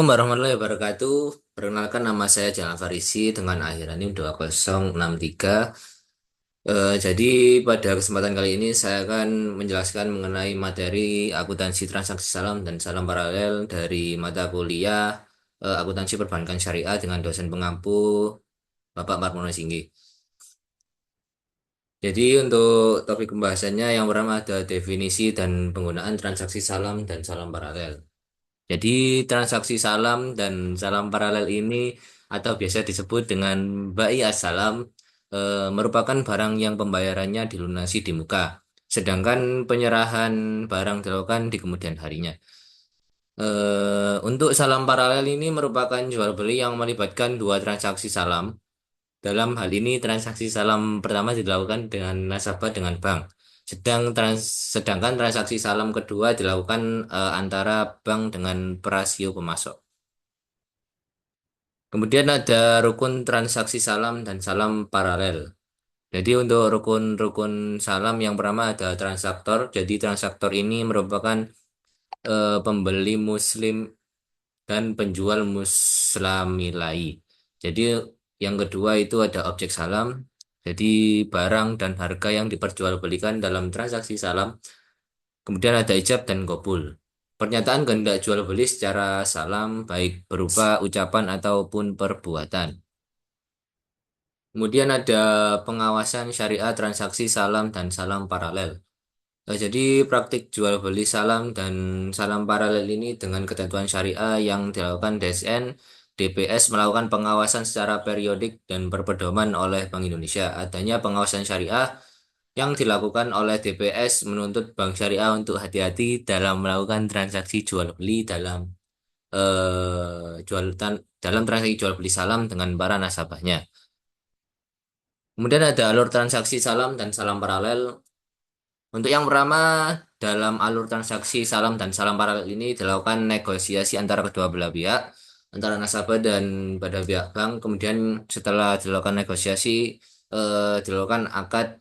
Assalamualaikum warahmatullahi wabarakatuh. Perkenalkan nama saya Jalan Farisi dengan akhir NIM 2063. Jadi pada kesempatan kali ini saya akan menjelaskan mengenai materi akuntansi transaksi salam dan salam paralel dari mata kuliah akuntansi perbankan syariah dengan dosen pengampu Bapak Marmono Singgi. Jadi untuk topik pembahasannya yang pertama ada definisi dan penggunaan transaksi salam dan salam paralel. Jadi transaksi salam dan salam paralel ini atau biasa disebut dengan bai as-salam merupakan barang yang pembayarannya dilunasi di muka, sedangkan penyerahan barang dilakukan di kemudian harinya. Untuk salam paralel ini merupakan jual beli yang melibatkan dua transaksi salam. Dalam hal ini transaksi salam pertama dilakukan dengan nasabah dengan bank. Sedangkan transaksi salam kedua dilakukan antara bank dengan rasio pemasok. Kemudian ada rukun transaksi salam dan salam paralel. Jadi untuk rukun-rukun salam yang pertama ada transaktor. Jadi transaktor ini merupakan pembeli muslim dan penjual muslamilai. Jadi yang kedua itu ada objek salam. Jadi barang dan harga yang diperjualbelikan dalam transaksi salam. Kemudian ada ijab dan qabul. Pernyataan kehendak jual beli secara salam baik berupa ucapan ataupun perbuatan. Kemudian ada pengawasan syariah transaksi salam dan salam paralel. Jadi praktik jual beli salam dan salam paralel ini dengan ketentuan syariah yang dilakukan DSN, DPS melakukan pengawasan secara periodik dan berpedoman oleh Bank Indonesia. Adanya pengawasan syariah yang dilakukan oleh DPS menuntut Bank Syariah untuk hati-hati dalam melakukan transaksi jual beli dalam transaksi jual beli salam dengan para nasabahnya. Kemudian ada alur transaksi salam dan salam paralel. Untuk yang pertama, dalam alur transaksi salam dan salam paralel ini dilakukan negosiasi antara kedua belah pihak, antara nasabah dan pada pihak bank. Kemudian setelah dilakukan negosiasi, dilakukan akad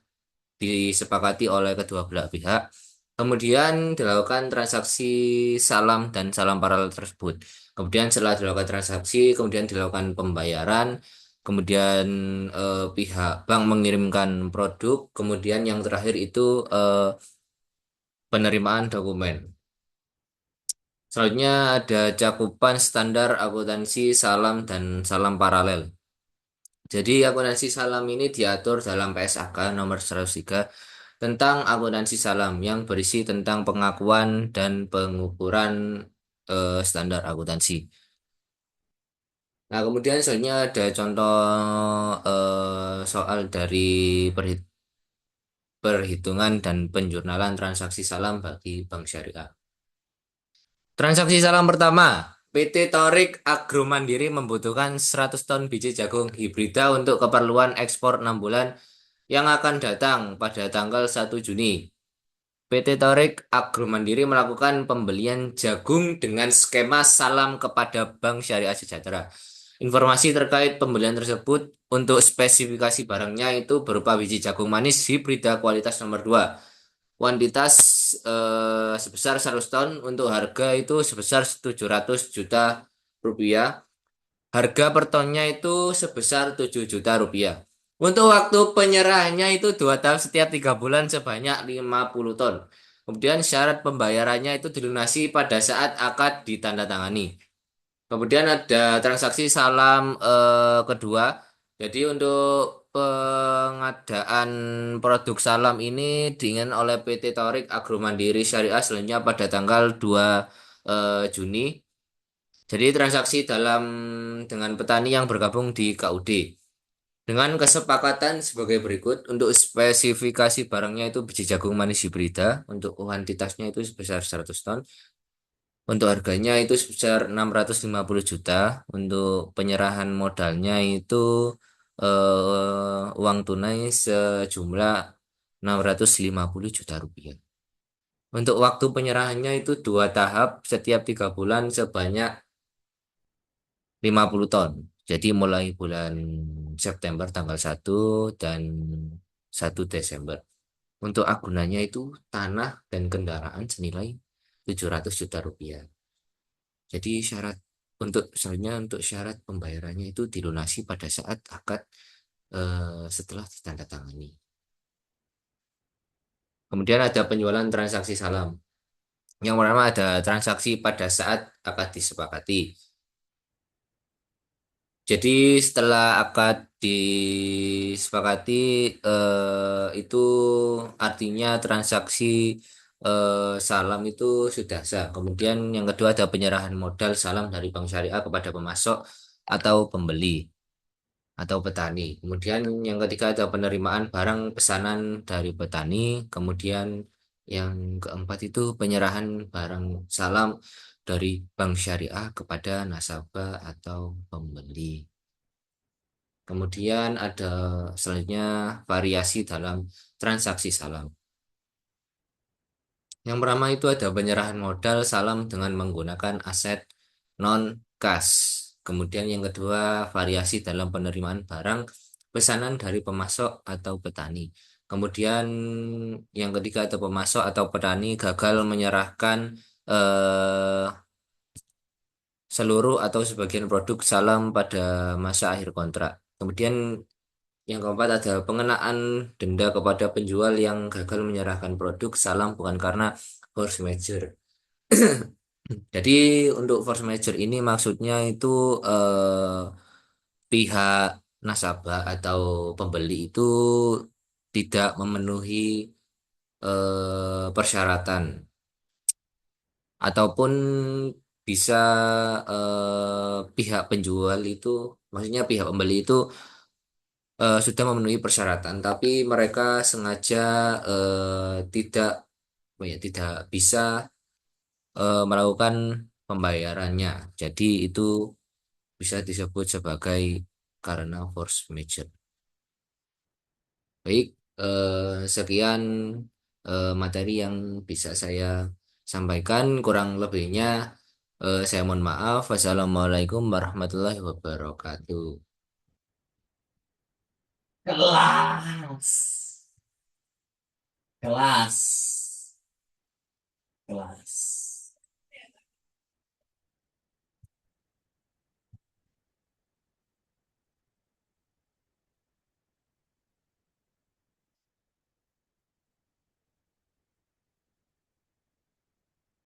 disepakati oleh kedua belah pihak. Kemudian dilakukan transaksi salam dan salam paralel tersebut. Kemudian setelah dilakukan transaksi, kemudian dilakukan pembayaran. Kemudian pihak bank mengirimkan produk. Kemudian yang terakhir itu penerimaan dokumen. Selanjutnya ada cakupan standar akuntansi salam dan salam paralel. Jadi akuntansi salam ini diatur dalam PSAK nomor 103 tentang akuntansi salam yang berisi tentang pengakuan dan pengukuran standar akuntansi. Nah, kemudian selanjutnya ada contoh soal dari perhitungan dan penjurnalan transaksi salam bagi bank syariah. Transaksi salam pertama, PT Torik Agro Mandiri membutuhkan 100 ton biji jagung hibrida untuk keperluan ekspor 6 bulan yang akan datang pada tanggal 1 Juni. PT Torik Agro Mandiri melakukan pembelian jagung dengan skema salam kepada Bank Syariah Sejahtera. Informasi terkait pembelian tersebut untuk spesifikasi barangnya itu berupa biji jagung manis hibrida kualitas nomor 2. Kuantitas sebesar 100 ton untuk harga itu sebesar 700 juta rupiah. Harga per tonnya itu sebesar 7 juta rupiah. Untuk waktu penyerahannya itu 2 tahun setiap 3 bulan sebanyak 50 ton. Kemudian syarat pembayarannya itu dilunasi pada saat akad ditandatangani. Kemudian ada transaksi salam kedua. Jadi untuk pengadaan produk salam ini diinginkan oleh PT Torik Agro Mandiri Syariah selanjutnya pada tanggal 2 Juni. Jadi transaksi dalam dengan petani yang bergabung di KUD. Dengan kesepakatan sebagai berikut, untuk spesifikasi barangnya itu biji jagung manis hibrida, untuk kuantitasnya itu sebesar 100 ton. Untuk harganya itu sebesar 650 juta. Untuk penyerahan modalnya itu uang tunai sejumlah 650 juta rupiah. Untuk waktu penyerahannya itu 2 tahap setiap 3 bulan sebanyak 50 ton. Jadi mulai bulan September tanggal 1 dan 1 Desember. Untuk agunannya itu tanah dan kendaraan senilai 700 juta rupiah. Jadi syarat Untuk selanjutnya untuk syarat pembayarannya itu dilunasi pada saat akad setelah ditandatangani. Kemudian ada penjualan transaksi salam. Yang pertama ada transaksi pada saat akad disepakati. Jadi setelah akad disepakati itu artinya transaksi salam itu sudah sah. Kemudian yang kedua ada penyerahan modal salam dari bank syariah kepada pemasok atau pembeli atau petani. Kemudian yang ketiga ada penerimaan barang pesanan dari petani. Kemudian yang keempat itu penyerahan barang salam dari bank syariah kepada nasabah atau pembeli. Kemudian ada selanjutnya variasi dalam transaksi salam. Yang pertama itu ada penyerahan modal salam dengan menggunakan aset non cash. Kemudian yang kedua variasi dalam penerimaan barang pesanan dari pemasok atau petani. Kemudian yang ketiga ada pemasok atau petani gagal menyerahkan eh, seluruh atau sebagian produk salam pada masa akhir kontrak. Kemudian yang keempat ada pengenaan denda kepada penjual yang gagal menyerahkan produk salam bukan karena force majeure. Jadi untuk force majeure ini maksudnya itu pihak nasabah atau pembeli itu tidak memenuhi persyaratan ataupun bisa pihak penjual itu maksudnya pihak pembeli itu sudah memenuhi persyaratan, tapi mereka sengaja tidak, apa ya, tidak bisa melakukan pembayarannya. Jadi itu bisa disebut sebagai karena force majeure. Baik, sekian materi yang bisa saya sampaikan. Kurang lebihnya saya mohon maaf. Wassalamualaikum warahmatullahi wabarakatuh. Kelas. Kelas. Kelas.